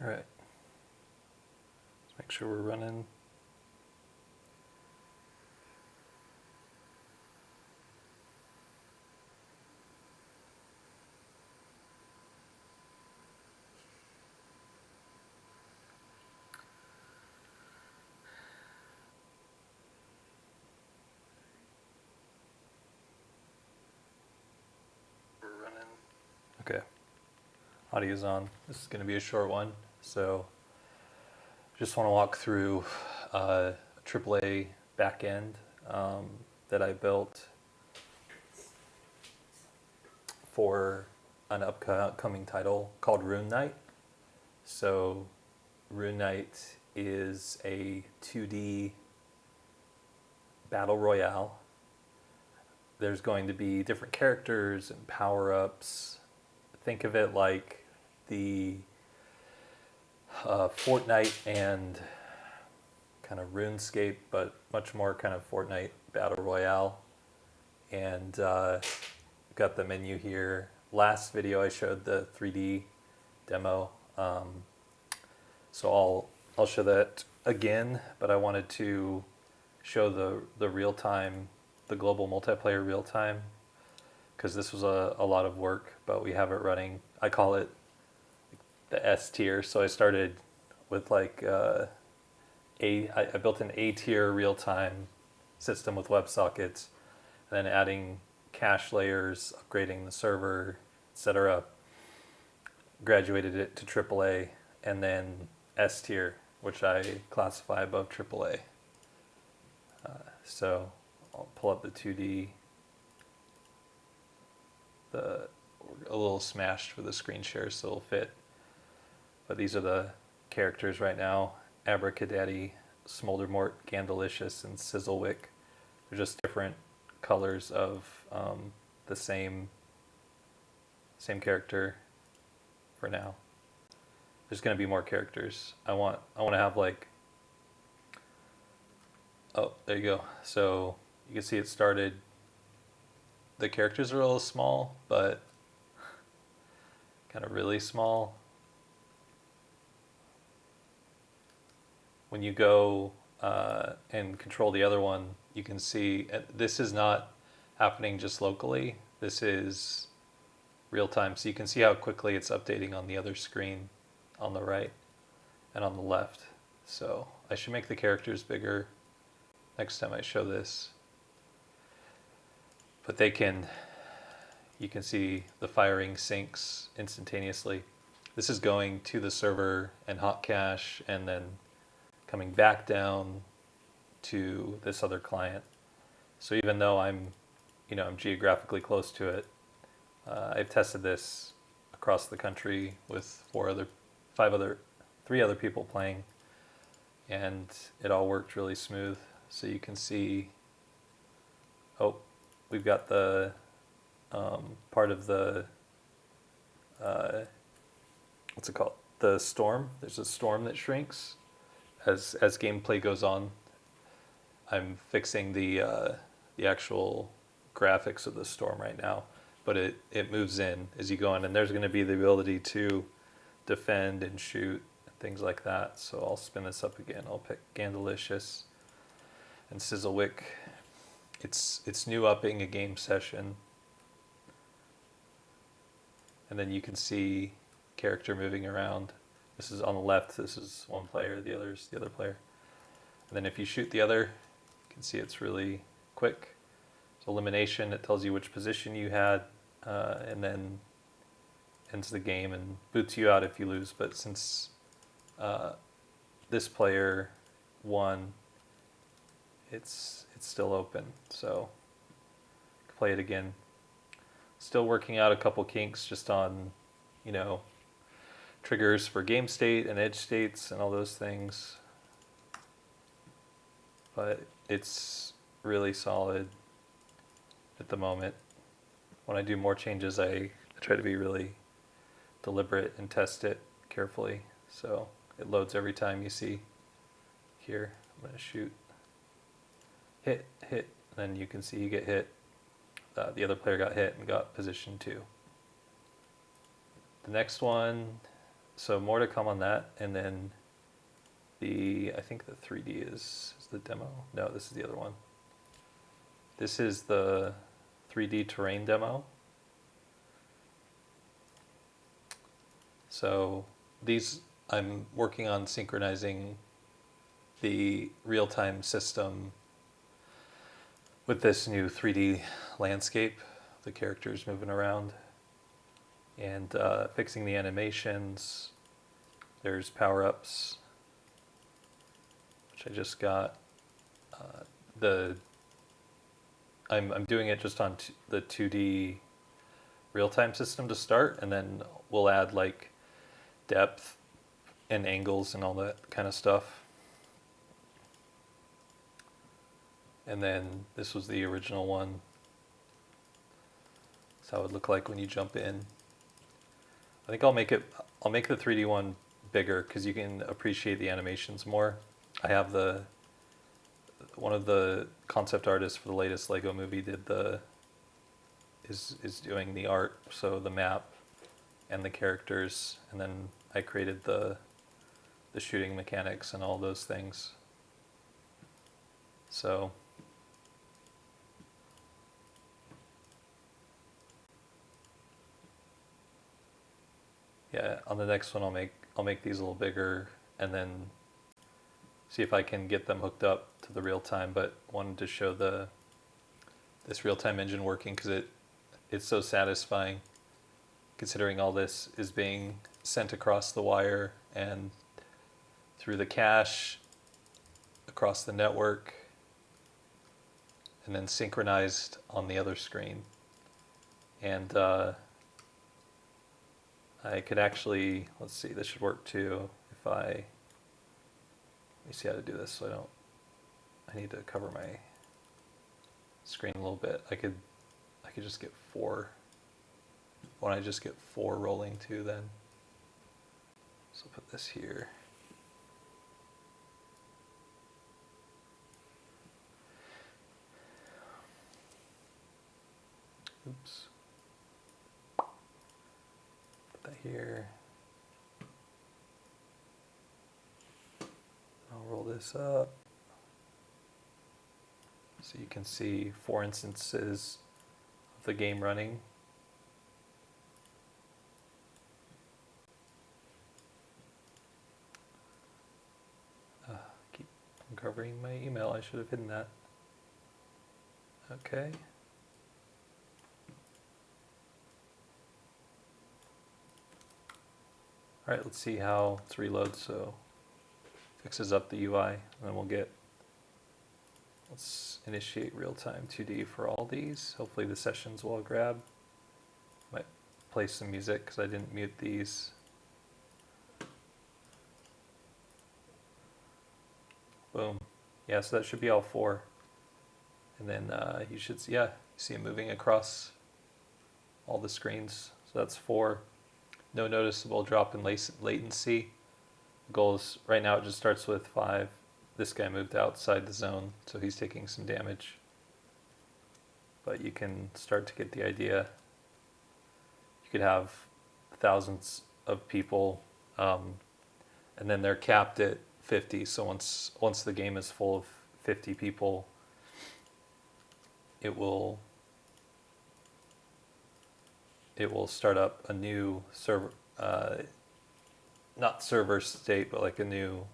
All right. Let's make sure we're running. We're running. Okay. Audio's on. This is going to be a short one, so just want to walk through a AAA backend that I built for an upcoming title called Rune Knight. So Rune Knight is a 2D Battle-Royale. There's going to be different characters and power-ups. Think of it like the Fortnite and kind of RuneScape, but much more kind of Fortnite Battle Royale. And got the menu here. Last video I showed the 3D demo, so I'll show that again. But I wanted to show the real time, the global multiplayer real time, because this was a lot of work, but we have it running. I call it the S tier. So I started with like I built an A tier real time system with WebSockets, and then adding cache layers, upgrading the server, etc. Graduated it to AAA, and then S tier, which I classify above AAA. So I'll pull up the 2D. A little smashed for the screen share, so it'll fit. But these are the characters right now: Abracadaddy, Smoldermort, Gandalicious, and Sizzlewick. They're just different colors of the same character for now. There's going to be more characters. I want to have like, oh, there you go. So you can see it started. The characters are a little small, but kind of really small. When you go and control the other one, you can see this is not happening just locally. This is real time. So you can see how quickly it's updating on the other screen on the right and on the left. So I should make the characters bigger next time I show this. But you can see the firing syncs instantaneously. This is going to the server and hot cache, and then coming back down to this other client. So even though I'm geographically close to it, I've tested this across the country with three other people playing, and it all worked really smooth. So you can see, we've got the part of the what's it called? The storm. There's a storm that shrinks as gameplay goes on. I'm fixing the actual graphics of the storm right now, but it moves in as you go in, and there's going to be the ability to defend and shoot and things like that. So I'll spin this up again. I'll pick Gandalicious and Sizzlewick. It's new upping a game session, and then you can see character moving around. This is on the left. This is one player. The other's the other player. And then if you shoot the other, you can see it's really quick. So elimination, it tells you which position you had, and then ends the game and boots you out if you lose. But since this player won, it's still open. So play it again. Still working out a couple kinks just on, triggers for game state and edge states and all those things. But it's really solid at the moment. When I do more changes, I try to be really deliberate and test it carefully. So it loads every time you see here. I'm going to shoot, hit, and then you can see you get hit. The other player got hit and got position 2. The next one, so more to come on that, and then I think the 3D is the demo. No, this is the other one. This is the 3D terrain demo. So these, I'm working on synchronizing the real-time system with this new 3D landscape, the characters moving around, and fixing the animations. There's power-ups, which I just got. I'm doing it just on the 2D real-time system to start, and then we'll add like depth and angles and all that kind of stuff. And then this was the original one. That's how it would look like when you jump in. I think I'll make the 3D one bigger because you can appreciate the animations more. I have one of the concept artists for the latest Lego movie is doing the art, so the map and the characters, and then I created the shooting mechanics and all those things. So yeah, on the next one I'll make these a little bigger and then see if I can get them hooked up to the real time, but wanted to show this real time engine working because it's so satisfying considering all this is being sent across the wire and through the cache across the network and then synchronized on the other screen. And I could actually, let's see, this should work too if let me see how to do this so I need to cover my screen a little bit. I could just get 4. Why don't I just get 4 rolling too then? So put this here. Oops. Put that here. I'll roll this up so you can see 4 instances of the game running. Keep uncovering my email. I should have hidden that. Okay. All right, let's see how it's reload. So fixes up the UI, and then let's initiate real-time 2D for all these. Hopefully the sessions will all grab. Might play some music because I didn't mute these. Boom. Yeah, so that should be all 4. And then you should see them moving across all the screens. So that's 4. No noticeable drop in latency. The goal is, right now it just starts with 5. This guy moved outside the zone, so he's taking some damage. But you can start to get the idea. You could have thousands of people, and then they're capped at 50. So once the game is full of 50 people, it will start up a new server, not server state, but like a new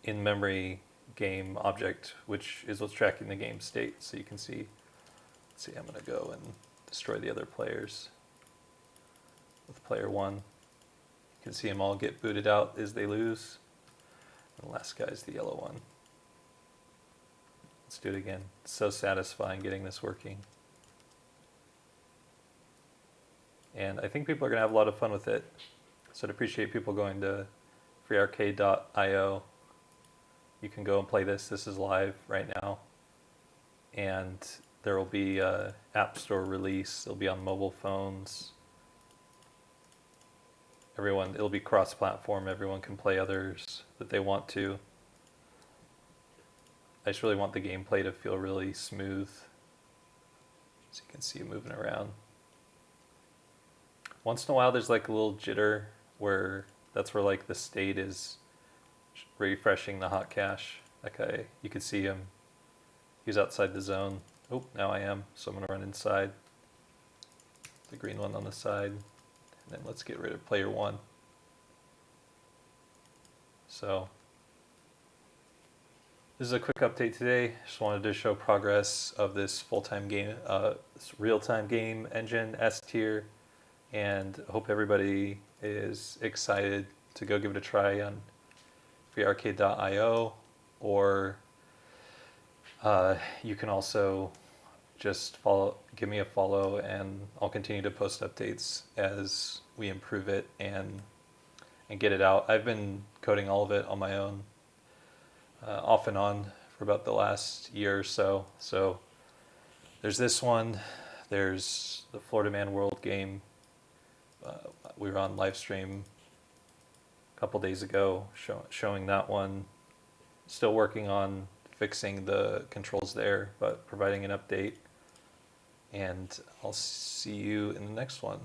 in-memory game object, which is what's tracking the game state. So you can see, let's see, I'm going to go and destroy the other players with player 1. You can see them all get booted out as they lose. And the last guy's the yellow one. Let's do it again. It's so satisfying getting this working. And I think people are going to have a lot of fun with it. So I'd appreciate people going to freearcade.io. You can go and play this. This is live right now. And there will be an App Store release. It'll be on mobile phones. It'll be cross-platform. Everyone can play others that they want to. I just really want the gameplay to feel really smooth. So you can see it moving around. Once in a while, there's like a little jitter where that's where like the state is refreshing the hot cache. That guy, you could see him. He was outside the zone. Oh, now I am. So I'm gonna run inside. The green one on the side, and then let's get rid of player one. So this is a quick update today. Just wanted to show progress of this full-time game, this real-time game engine S tier, and hope everybody is excited to go give it a try on freearcade.io, or you can also just give me a follow, and I'll continue to post updates as we improve it and get it out. I've been coding all of it on my own, off and on for about the last year or so. So there's this one, there's the Florida Man World game. We were on live stream a couple days ago showing that one. Still working on fixing the controls there, but providing an update. And I'll see you in the next one.